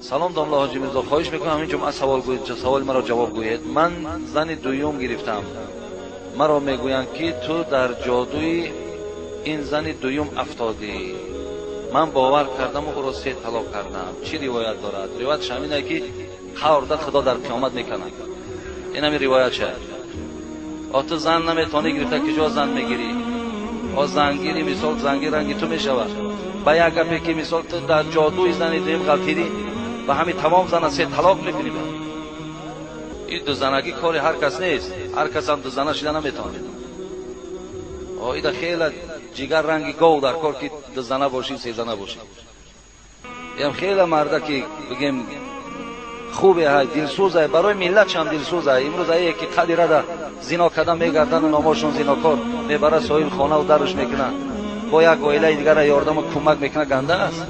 سلام داملا حاجی میرزا، خواهش میکنم این جمعه سوال مرا جواب گویید. من زن دوم گرفتم، مرا میگویند که تو در جادوی این زن دوم افتادی. من باور کردم و او را 3 طلاق کردم. چی روایت دارد؟ روایت همینه که قرار خدا در قیامت میکنه. این همین روایت شه. تو زن نمیتونی گرفته که جا زن میگیری. زنگیری مثال زنگیر رنگی تو میشود. با یک گپی که مثال تو در جادوی زن دوم غلطیدی و همین تمام زن 3 طلاق میکنی. این دو زنگی کار هر کس نیست. هر کس هم دو زنه شده نمیتونه. این خیلی جگر رنگی گاو در کار که 2 زنه باشی 3 زنه باشی. این خیلی مرده که بگیم خوبه های دلسوزه، برای ملت هم دلسوزه. امروز ای که قدیره در زنا کردن میگردن و نامشون زناکار میبره سایل خانه و درش میکنه، با یک عائله دیگر یاردم و کمک میکنه، گنده است.